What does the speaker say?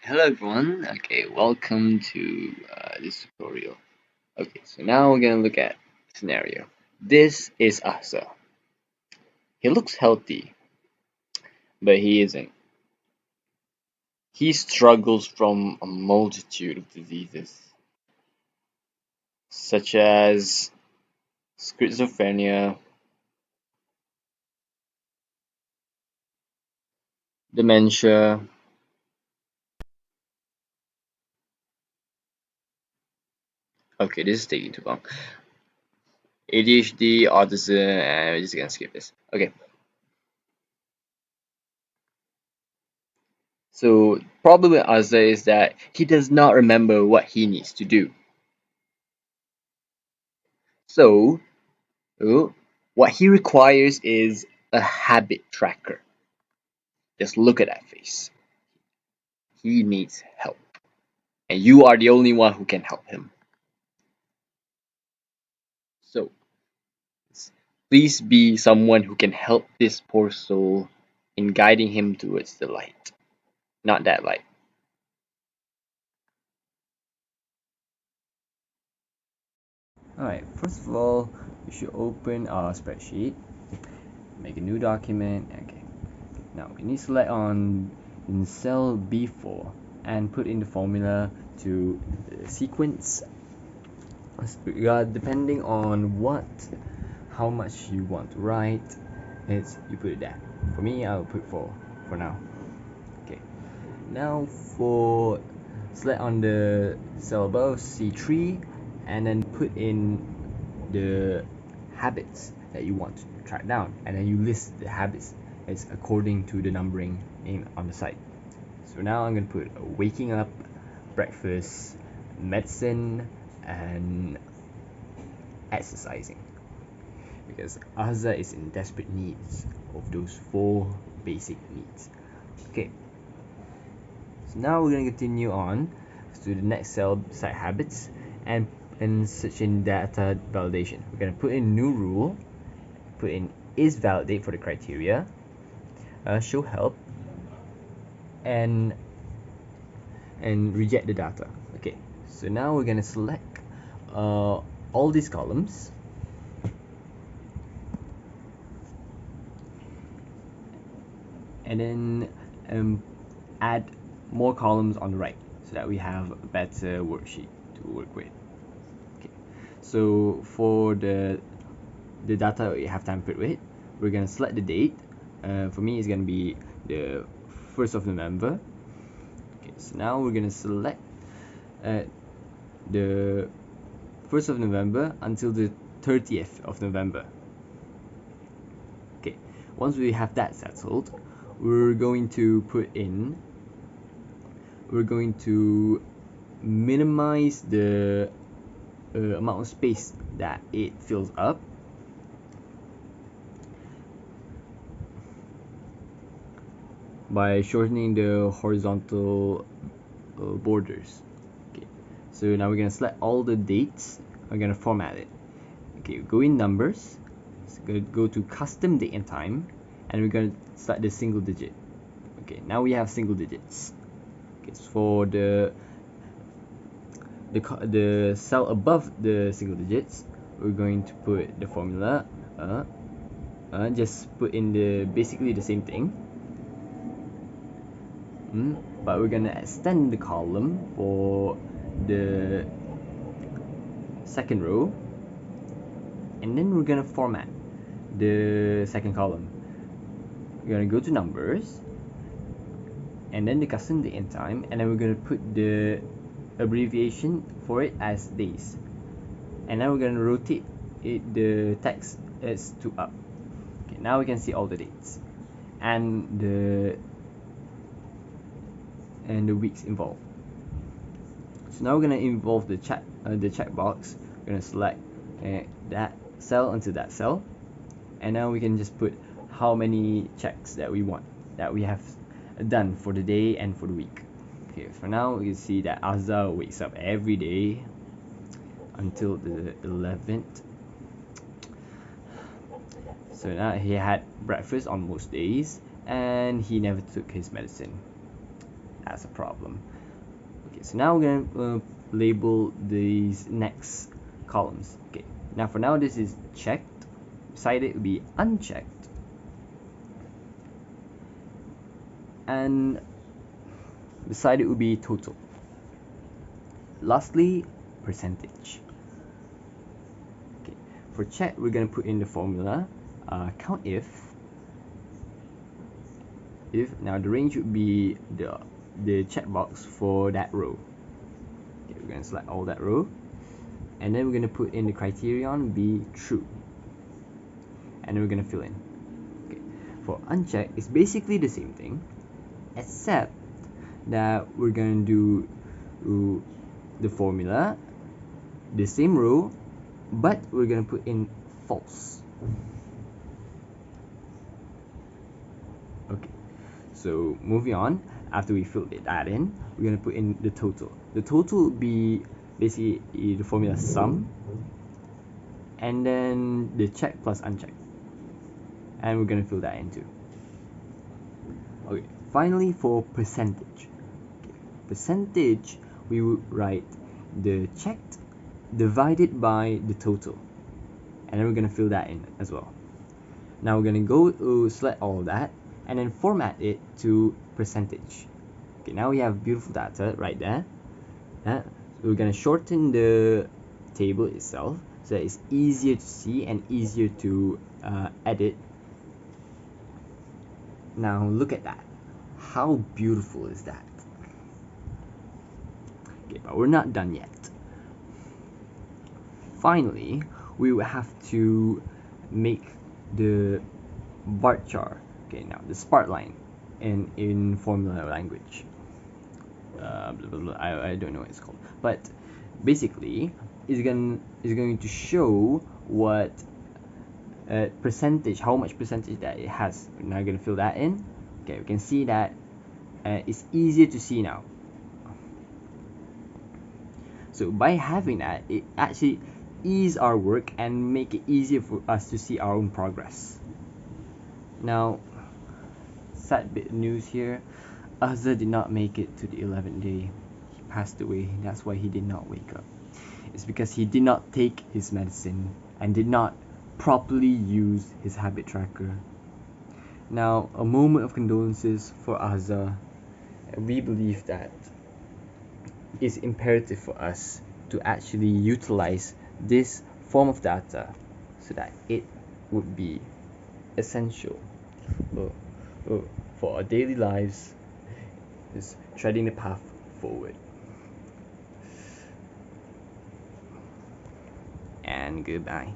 Hello everyone. Okay, welcome to this tutorial. Okay, so now we're gonna look at scenario. This is Asa. He looks healthy, but he isn't. He struggles from a multitude of diseases, such as schizophrenia, dementia. Okay, this is taking too long. ADHD, autism, and we're just gonna skip this. Okay, so problem with Asa is that he does not remember what he needs to do. So what he requires is a habit tracker. Just look at that face. He needs help. And you are the only one who can help him. So, please be someone who can help this poor soul in guiding him towards the light. Not that light. Alright, first of all, we should open our spreadsheet, make a new document. Okay, now we need to select on in cell B4 and put in the formula to the sequence. Depending on how much you want to write, you put it there. For me, I'll put 4 for now. Okay, now for select on the cell above C3 and then put in the habits that you want to track down, and then you list the habits as according to the numbering on the site. So now I'm going to put waking up, breakfast, medicine, and exercising, because Azza is in desperate needs of those 4 basic needs. Okay, so now we're going to continue on to the next cell, site habits, and search in data validation. We're going to put in new rule, put in is validate for the criteria, show help, and reject the data. Okay, so now we're going to select all these columns, and then add more columns on the right so that we have a better worksheet to work with. Okay, so for the data we have tampered with, we're gonna select the date. For me, it's gonna be the 1st of November. Okay, so now we're gonna select the 1st of November until the 30th of November. Okay, once we have that settled, we're going to minimize the amount of space that it fills up by shortening the horizontal borders. Okay, so now we're gonna select all the dates. We're gonna format it. Okay, go in numbers. So go to custom date and time, and we're gonna select the single digit. Okay, now we have single digits. Okay, so for the cell above the single digits, we're going to put the formula. Just put in basically the same thing. But we're gonna extend the column for the second row, and then we're gonna format the second column. We're gonna go to numbers, and then the custom date and time, and then we're gonna put the abbreviation for it as days, and now we're gonna rotate the text as to up. Okay, now we can see all the dates and the weeks involved. So now we're gonna involve the checkbox. We're gonna select that cell into that cell, and now we can just put how many checks that we want, that we have done for the day and for the week. Okay, for now we can see that Azza wakes up every day until the 11th. So now he had breakfast on most days, and he never took his medicine. That's a problem. Okay, so now we're gonna label these next columns. Okay, now for now this is checked. Beside it will be unchecked, and beside it will be total. Lastly, percentage. Okay, for check we're gonna put in the formula count if now the range would be the checkbox for that row. Okay, we're gonna select all that row, and then we're gonna put in the criterion be true, and then we're gonna fill in. Okay, for unchecked it's basically the same thing, except that we're gonna do the formula, the same row, but we're gonna put in false. Okay, so moving on, after we filled that in, we're gonna put in the total. The total will be basically the formula sum, and then the check plus unchecked, and we're gonna fill that in too. Okay, finally for percentage. Okay, percentage, we would write the checked divided by the total, and then we're gonna fill that in as well. Now we're gonna go to select all that and then format it to percentage. Okay, now we have beautiful data right there. So we're gonna shorten the table itself so that it's easier to see and easier to edit. Now look at that. How beautiful is that? Okay, but we're not done yet. Finally, we will have to make the bar chart. Okay, now the spark line in formula language. Blah, blah, blah, I don't know what it's called, but basically it's going to show what percentage, how much percentage that it has. We're now going to fill that in. Okay, we can see that it's easier to see now. So by having that, it actually ease our work and make it easier for us to see our own progress. Now, sad bit of news here. Azza did not make it to the 11th day. He passed away. That's why he did not wake up. It's because he did not take his medicine and did not properly use his habit tracker. Now, a moment of condolences for Azza. We believe that it's imperative for us to actually utilize this form of data so that it would be essential for our daily lives, is treading the path forward. And goodbye.